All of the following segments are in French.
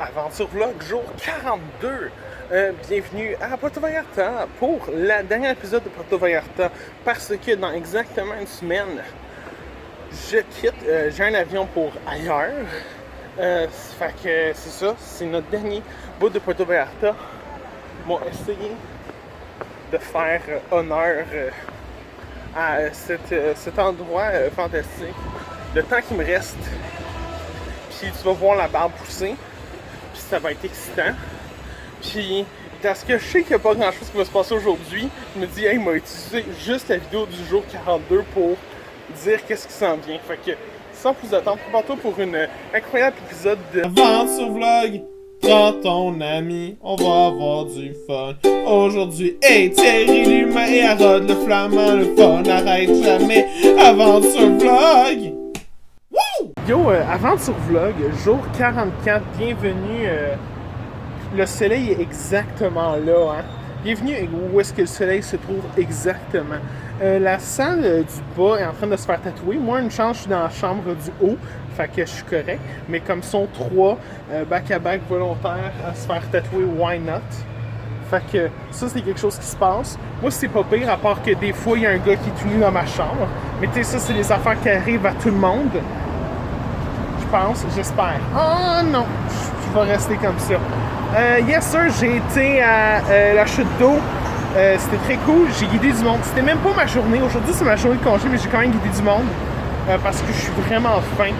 Aventure Vlog jour 42. Bienvenue à Puerto Vallarta pour le dernier épisode de Puerto Vallarta parce que dans exactement une semaine, je quitte, j'ai un avion pour ailleurs. Fait que c'est ça, c'est notre dernier bout de Puerto Vallarta. Bon, essayer de faire honneur à cet endroit fantastique. Le temps qui me reste, puis tu vas voir la barbe pousser. Puis ça va être excitant. Puis, parce que je sais qu'il n'y a pas grand chose qui va se passer aujourd'hui, je me dis, hey, il m'a utilisé juste la vidéo du jour 42 pour dire qu'est-ce qui s'en vient. Fait que, sans plus attendre, prépare-toi pour une incroyable épisode de Aventure Vlog. Prends ton ami, on va avoir du fun. Aujourd'hui, hey, Thierry l'humain et Harold le flamand, le fun n'arrête jamais. Aventure Vlog. Yo, Aventure Vlog, jour 44, bienvenue. Le soleil est exactement là, hein. Bienvenue où est-ce que le soleil se trouve exactement. La salle du bas est en train de se faire tatouer. Moi, une chance, je suis dans la chambre du haut, fait que je suis correct. Mais comme sont trois back-à-back volontaires à se faire tatouer, why not? Fait que ça, c'est quelque chose qui se passe. Moi, c'est pas pire, à part que des fois, il y a un gars qui est tout nu dans ma chambre. Mais tu sais, ça, c'est des affaires qui arrivent à tout le monde. Je pense, j'espère. Oh non, je vais rester comme ça. Yes sir, j'ai été à la chute d'eau. C'était très cool, j'ai guidé du monde. C'était même pas ma journée. Aujourd'hui, c'est ma journée de congé, mais j'ai quand même guidé du monde parce que je suis vraiment fin.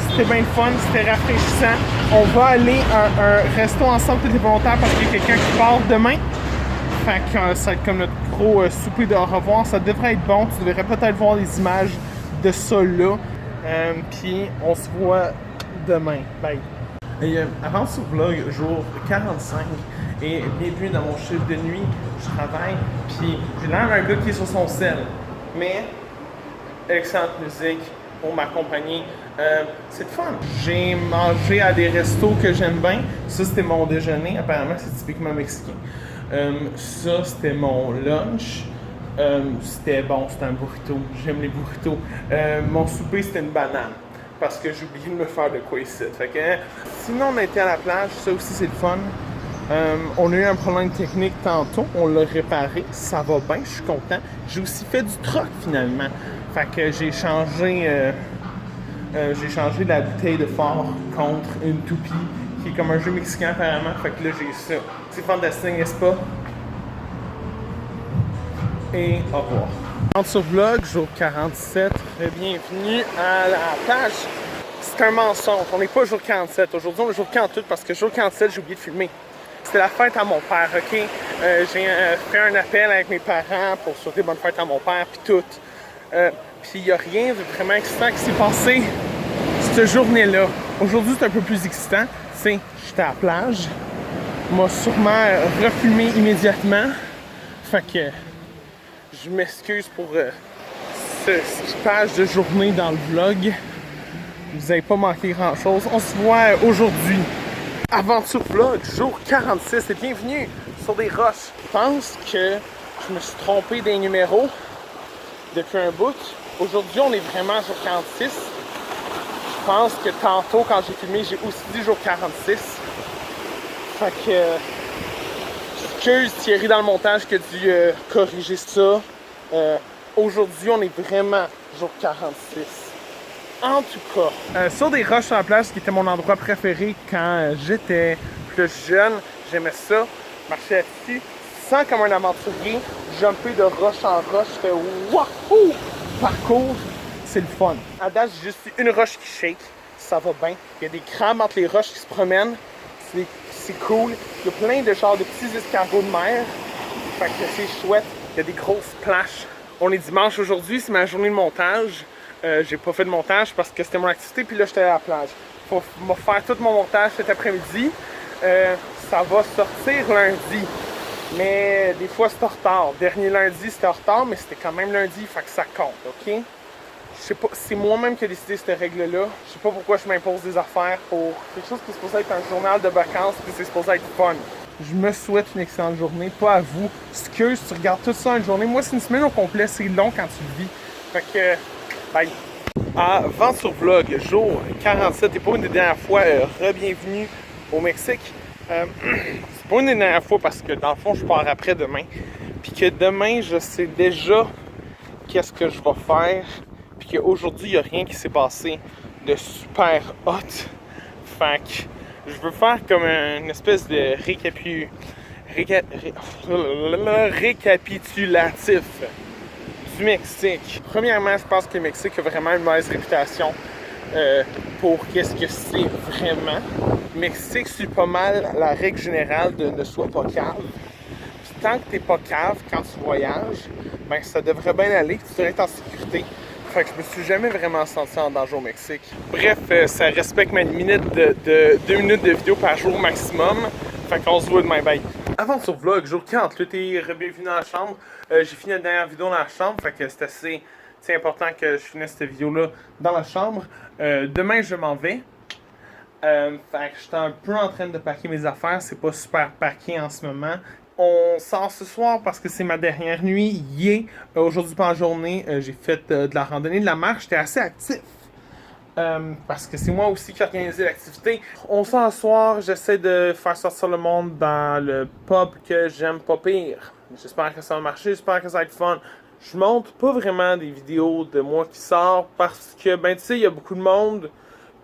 C'était bien le fun, c'était rafraîchissant. On va aller à un resto ensemble, tous les volontaires, parce qu'il y a quelqu'un qui part demain. Fait que ça va être comme notre gros souper de au revoir. Ça devrait être bon. Tu devrais peut-être voir les images de ça là. Puis on se voit demain. Bye. Et Aventure Vlog, jour 45. Et bienvenue dans mon chiffre de nuit. Je travaille. Puis j'ai l'air d'un gars qui est sur son sel. Mais excellente musique pour m'accompagner. C'est le fun. J'ai mangé à des restos que j'aime bien. Ça, c'était mon déjeuner. Apparemment, c'est typiquement mexicain. Ça, c'était mon lunch. C'était bon, c'était un burrito. J'aime les burritos. Mon souper, c'était une banane. Parce que j'ai oublié de me faire de quoi ici. Fait que, sinon, on a été à la plage. Ça aussi, c'est le fun. On a eu un problème technique tantôt. On l'a réparé. Ça va bien. Je suis content. J'ai aussi fait du troc, finalement. Fait que j'ai changé la bouteille de fort contre une toupie, qui est comme un jeu mexicain, apparemment. Fait que là, j'ai ça. C'est fantastique, n'est-ce pas? Et au revoir. Sur Vlog, jour 47, bienvenue à la plage. C'est un mensonge, on n'est pas jour 47. Aujourd'hui, on est jour 48 parce que jour 47, j'ai oublié de filmer. C'était la fête à mon père, ok? J'ai fait un appel avec mes parents pour souhaiter bonne fête à mon père, puis tout. Puis il n'y a rien de vraiment excitant qui s'est passé cette journée-là. Aujourd'hui, c'est un peu plus excitant. Tu sais, j'étais à la plage. M'a sûrement refilmé immédiatement. Fait que je m'excuse pour ce skippage de journée dans le vlog. Vous n'avez pas manqué grand-chose. On se voit aujourd'hui. Aventure Vlog, jour 46. Et bienvenue sur des roches. Je pense que je me suis trompé des numéros depuis un bout. Aujourd'hui, on est vraiment jour 46. Je pense que tantôt, quand j'ai filmé, j'ai aussi dit jour 46. Fait que excuse Thierry dans le montage qui a dû corriger ça. Aujourd'hui, on est vraiment jour 46. En tout cas, sur des roches sur la plage, qui était mon endroit préféré quand j'étais plus jeune, j'aimais ça. Marcher là-dessus, sans comme un aventurier, jumper de roche en roche, je fais wahoo! Parcours, c'est le fun. À date, j'ai juste une roche qui shake, ça va bien. Il y a des crabes entre les roches qui se promènent, c'est cool. Il y a plein de genres de petits escargots de mer, fait que c'est chouette. Il y a des grosses plages. On est dimanche aujourd'hui, c'est ma journée de montage. J'ai pas fait de montage parce que c'était mon activité, puis là j'étais à la plage. Faut me faire tout mon montage cet après-midi. Ça va sortir lundi. Mais des fois c'est en retard. Dernier lundi c'était en retard, mais c'était quand même lundi, fait que ça compte, ok? Je sais pas, c'est moi-même qui ai décidé cette règle-là. Je sais pas pourquoi je m'impose des affaires pour quelque chose qui est supposé être un journal de vacances, puis c'est supposé être fun. Je me souhaite une excellente journée, pas à vous. Excuse, tu regardes tout ça en une journée. Moi, c'est une semaine au complet, c'est long quand tu le vis. Fait que, bye. à Venture Vlog, jour 47, et pour une des dernières fois, re-bienvenue au Mexique. C'est pas une des dernières fois parce que dans le fond, je pars après demain. Puis que demain, je sais déjà qu'est-ce que je vais faire. Puis qu'aujourd'hui, il n'y a rien qui s'est passé de super hot. Fait que je veux faire comme une espèce de récapitulatif du Mexique. Premièrement, je pense que le Mexique a vraiment une mauvaise réputation pour qu'est-ce que c'est vraiment. Le Mexique suit pas mal la règle générale de ne sois pas cave. Puis tant que t'es pas cave quand tu voyages, ben ça devrait bien aller, tu devrais être en sécurité. Fait que je me suis jamais vraiment senti en danger au Mexique. Bref, ça respecte ma limite de 2 minutes de vidéo par jour maximum. Fait qu'on se voit demain, bye. Avant sur vlog, jour 40, là t'es bienvenue dans la chambre. J'ai fini la dernière vidéo dans la chambre, fait que c'est assez important que je finisse cette vidéo-là dans la chambre. Demain, je m'en vais. Fait que j'étais un peu en train de packer mes affaires, c'est pas super packé en ce moment. On sort ce soir parce que c'est ma dernière nuit. Aujourd'hui pendant la journée, j'ai fait de la randonnée, de la marche, j'étais assez actif. Parce que c'est moi aussi qui ai organisé l'activité. On sort ce soir, j'essaie de faire sortir le monde dans le pub que j'aime pas pire. J'espère que ça va marcher, j'espère que ça va être fun. Je montre pas vraiment des vidéos de moi qui sort parce que, ben tu sais, il y a beaucoup de monde,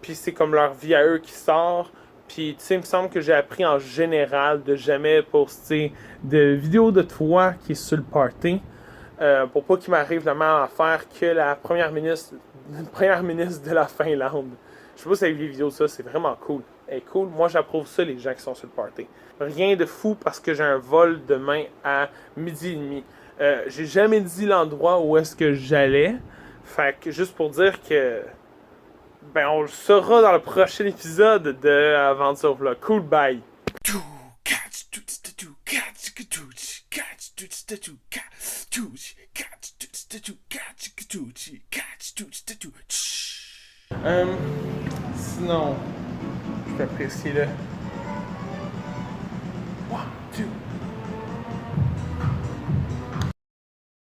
puis c'est comme leur vie à eux qui sort. Puis tu sais, il me semble que j'ai appris en général de jamais poster de vidéos de toi qui est sur le party. Pour pas qu'il m'arrive la même affaire que la première ministre de la Finlande. Je sais pas si vous avez vu les vidéos de ça, c'est vraiment cool. Elle est cool, moi j'approuve ça les gens qui sont sur le party. Rien de fou parce que j'ai un vol demain à 12h30. J'ai jamais dit l'endroit où est-ce que j'allais. Fait que juste pour dire que ben on le saura dans le prochain épisode de Aventure Vlog. Cool, bye! Sinon, je peux apprécier le